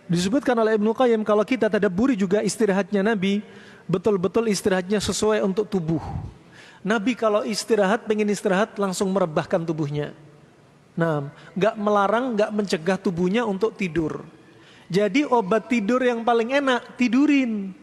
Disebutkan oleh Ibnu Qayyim kalau kita tadabburi juga istirahatnya Nabi, betul-betul istirahatnya sesuai untuk tubuh. Nabi kalau istirahat, pengen istirahat langsung merebahkan tubuhnya. Nah, nggak melarang, nggak mencegah tubuhnya untuk tidur. Jadi obat tidur yang paling enak tidurin,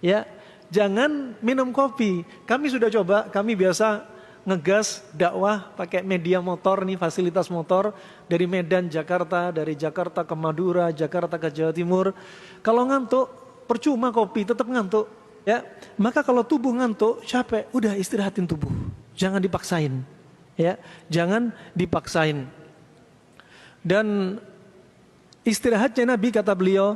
ya. Jangan minum kopi. Kami sudah coba, kami biasa ngegas dakwah pakai media motor nih, fasilitas motor dari Medan, Jakarta, dari Jakarta ke Madura, Jakarta ke Jawa Timur. Kalau ngantuk, percuma kopi, tetap ngantuk, ya. Maka kalau tubuh ngantuk, capek, udah istirahatin tubuh, jangan dipaksain, ya, jangan dipaksain. Dan istirahatnya Nabi kata beliau,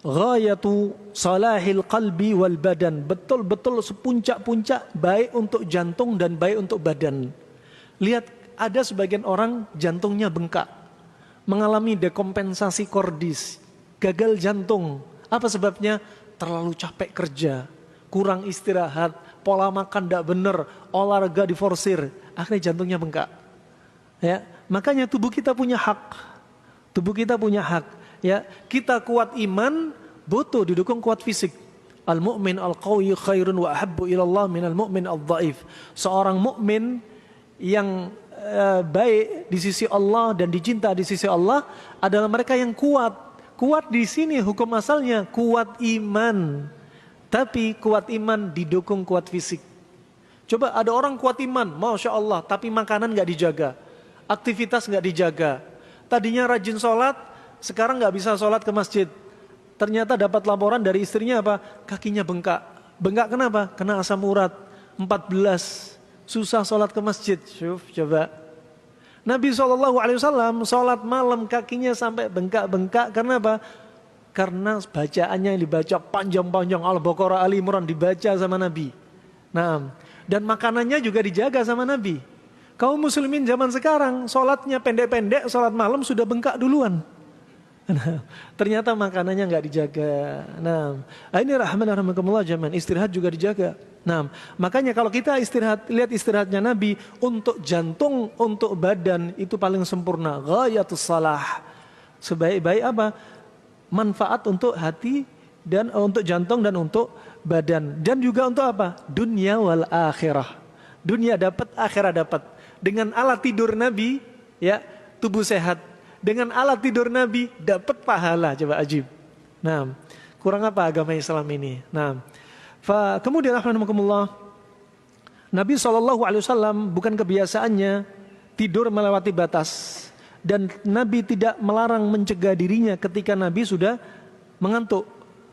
ghayatu salahil qalbi wal badan, betul-betul sepuncak-puncak baik untuk jantung dan baik untuk badan. Lihat, ada sebagian orang jantungnya bengkak, mengalami dekompensasi kordis, gagal jantung. Apa sebabnya? Terlalu capek kerja, kurang istirahat, pola makan tidak benar, olahraga diforsir, akhirnya jantungnya bengkak, ya. Makanya tubuh kita punya hak, tubuh kita punya hak, ya. Kita kuat iman, butuh didukung kuat fisik. Al-mu'min al-qawi khairun wa ahabbu ilallah minal mu'min al-dhaif. Seorang mukmin yang baik di sisi Allah dan dicinta di sisi Allah adalah mereka yang kuat. Kuat di sini hukum asalnya kuat iman, tapi kuat iman didukung kuat fisik. Coba ada orang kuat iman, masya Allah, tapi makanan nggak dijaga, aktivitas nggak dijaga. Tadinya rajin sholat, sekarang nggak bisa sholat ke masjid. Ternyata dapat laporan dari istrinya apa? Kakinya bengkak. Bengkak kenapa? Kena asam urat 14, susah sholat ke masjid. Coba. Nabi SAW sholat malam kakinya sampai bengkak-bengkak. Karena apa? Karena bacaannya yang dibaca panjang-panjang, Al-Baqarah, Ali Imran dibaca sama Nabi. Nah, dan makanannya juga dijaga sama Nabi. Kaum muslimin zaman sekarang sholatnya pendek-pendek, sholat malam sudah bengkak duluan. Nah, ternyata makanannya nggak dijaga. Nah, ini rahmatullah jamaah, istirahat juga dijaga. Nah, makanya kalau kita istirahat, lihat istirahatnya Nabi untuk jantung, untuk badan itu paling sempurna. Ghayatus salah. Sebaik-baik apa? Manfaat untuk hati dan untuk jantung dan untuk badan. Dan juga untuk apa? Dunia wal akhirah. Dunia dapat, akhirat dapat. Dengan alat tidur Nabi, ya, tubuh sehat. Dengan alat tidur Nabi dapat pahala. Coba ajib. Nah, kurang apa agama Islam ini? Nah, kemudian rahmatullah, Nabi SAW bukan kebiasaannya tidur melewati batas, dan Nabi tidak melarang mencegah dirinya ketika Nabi sudah mengantuk.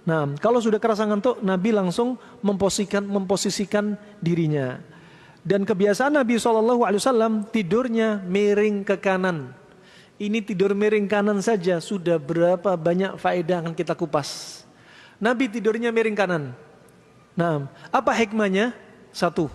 Nah, kalau sudah kerasa ngantuk, Nabi langsung memposisikan dirinya. Dan kebiasaan Nabi SAW tidurnya miring ke kanan. Ini tidur miring kanan saja sudah berapa banyak faedah akan kita kupas. Nabi tidurnya miring kanan. Nah, apa hikmahnya? Satu,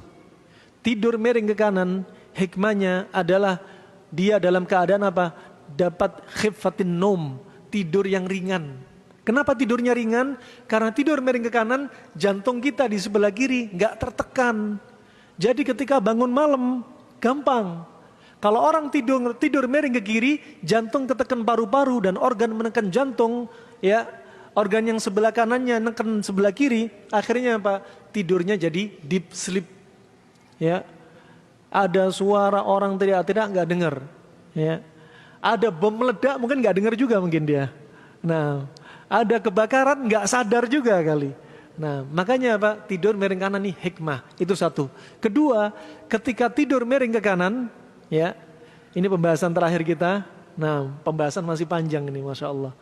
tidur miring ke kanan, hikmahnya adalah dia dalam keadaan apa? Dapat khifatin nom, tidur yang ringan. Kenapa tidurnya ringan? Karena tidur miring ke kanan, jantung kita di sebelah kiri nggak tertekan. Jadi ketika bangun malam, gampang. Kalau orang tidur miring ke kiri, jantung ketekan paru-paru dan organ menekan jantung, ya. Organ yang sebelah kanannya neken sebelah kiri, akhirnya apa? Tidurnya jadi deep sleep. Ya. Ada suara orang teriak-teriak nggak dengar, ya. Ada bom meledak mungkin nggak dengar juga mungkin dia. Nah, ada kebakaran nggak sadar juga kali. Nah, makanya apa? Tidur miring kanan nih hikmah. Itu satu. Kedua, ketika tidur miring ke kanan, ya. Ini pembahasan terakhir kita. Nah, pembahasan masih panjang ini, masya Allah.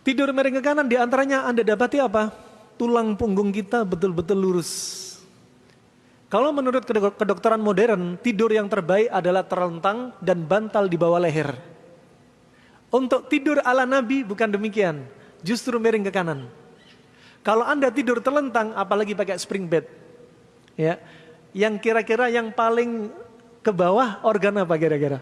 Tidur miring ke kanan diantaranya Anda dapati apa? Tulang punggung kita betul-betul lurus. Kalau menurut kedokteran modern, tidur yang terbaik adalah terlentang dan bantal di bawah leher. Untuk tidur ala Nabi bukan demikian, justru miring ke kanan. Kalau Anda tidur terlentang, apalagi pakai spring bed, ya, yang kira-kira yang paling ke bawah organ apa kira-kira?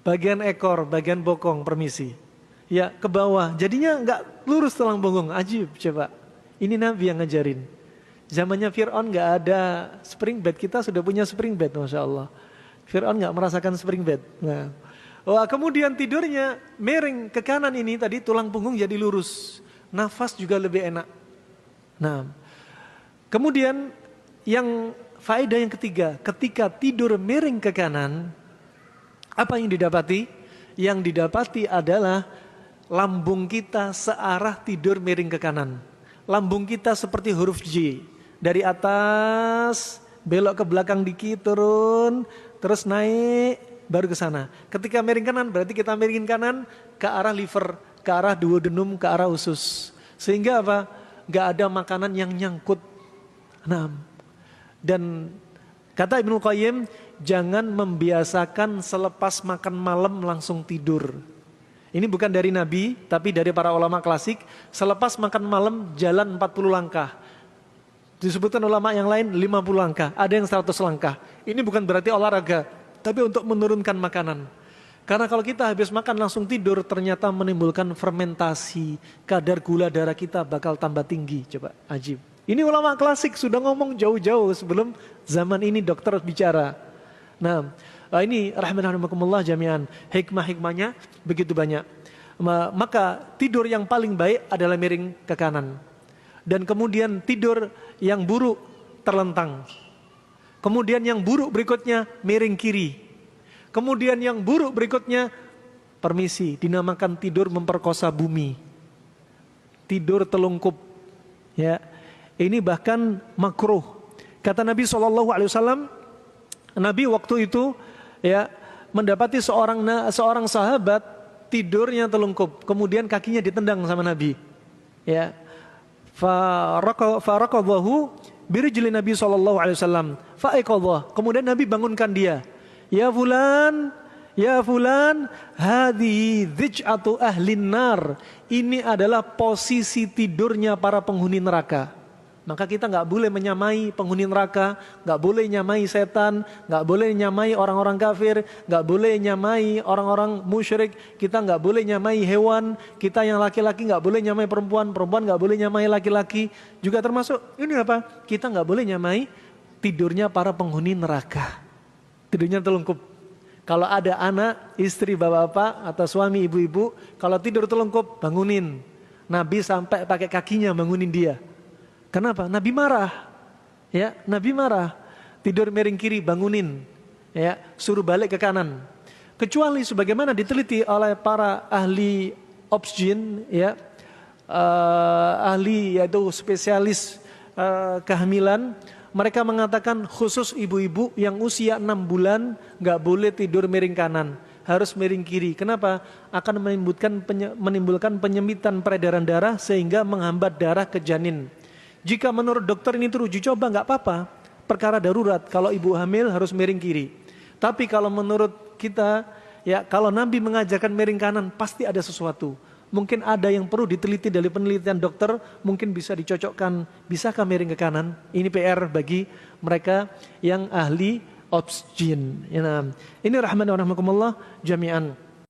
Bagian ekor, bagian bokong, permisi. Ya, ke bawah. Jadinya nggak lurus tulang punggung. Ajib, coba. Ini Nabi yang ngajarin. Zamannya Fir'aun nggak ada spring bed, kita sudah punya spring bed, masya Allah. Fir'aun nggak merasakan spring bed. Nah, Wah, kemudian tidurnya miring ke kanan ini tadi tulang punggung jadi lurus. Nafas juga lebih enak. Nah, kemudian yang faedah yang ketiga, ketika tidur miring ke kanan, apa yang didapati? Yang didapati adalah lambung kita searah tidur miring ke kanan. Lambung kita seperti huruf J. Dari atas, belok ke belakang dikit, turun, terus naik, baru ke sana. Ketika miring kanan, berarti kita miringin kanan ke arah liver, ke arah duodenum, ke arah usus. Sehingga apa? Gak ada makanan yang nyangkut. Nah, dan kata Ibnu Qayyim, jangan membiasakan selepas makan malam langsung tidur. Ini bukan dari Nabi, tapi dari para ulama klasik. Selepas makan malam jalan 40 langkah. Disebutkan ulama yang lain 50 langkah, ada yang 100 langkah. Ini bukan berarti olahraga, tapi untuk menurunkan makanan. Karena kalau kita habis makan langsung tidur, ternyata menimbulkan fermentasi. Kadar gula darah kita bakal tambah tinggi. Coba, ajib. Ini ulama klasik sudah ngomong jauh-jauh sebelum zaman ini dokter bicara. Nah, ini rahimahumullah jami'an. Hikmah-hikmahnya begitu banyak. Maka tidur yang paling baik adalah miring ke kanan. Dan kemudian tidur yang buruk terlentang. Kemudian yang buruk berikutnya miring kiri. Kemudian yang buruk berikutnya, permisi, dinamakan tidur memperkosa bumi. Tidur telungkup. Ya, ini bahkan makruh. Kata Nabi SAW, Nabi waktu itu ya mendapati seorang sahabat tidurnya telungkup, kemudian kakinya ditendang sama Nabi. Ya, faraqadahu birijli Nabi SAW. Faiqadhah. Kemudian Nabi bangunkan dia. Ya fulan, hadhihi dhij'atu ahlin nar. Ini adalah posisi tidurnya para penghuni neraka. Maka kita nggak boleh menyamai penghuni neraka, nggak boleh nyamai setan, nggak boleh nyamai orang-orang kafir, nggak boleh nyamai orang-orang musyrik, kita nggak boleh nyamai hewan, kita yang laki-laki nggak boleh nyamai perempuan, perempuan nggak boleh nyamai laki-laki. Juga termasuk ini apa? Kita nggak boleh nyamai tidurnya para penghuni neraka. Tidurnya telungkup. Kalau ada anak, istri, bapak-bapak atau suami, ibu-ibu, kalau tidur telungkup, bangunin. Nabi sampai pakai kakinya bangunin dia. Kenapa? Nabi marah. Ya, Nabi marah. Tidur miring kiri, bangunin. Ya, suruh balik ke kanan. Kecuali sebagaimana diteliti oleh para ahli obsgin, ya, ahli yaitu spesialis kehamilan. Mereka mengatakan khusus ibu-ibu yang usia 6 bulan gak boleh tidur miring kanan, harus miring kiri. Kenapa? Akan menimbulkan penyempitan peredaran darah sehingga menghambat darah ke janin. Jika menurut dokter ini terus uji coba gak apa-apa, perkara darurat. Kalau ibu hamil harus miring kiri. Tapi kalau menurut kita, ya kalau Nabi mengajarkan miring kanan, pasti ada sesuatu. Mungkin ada yang perlu diteliti dari penelitian dokter, mungkin bisa dicocokkan, bisakah miring ke kanan? Ini PR bagi mereka yang ahli obsgin. Ini rahman wa rahmakumullah jami'an.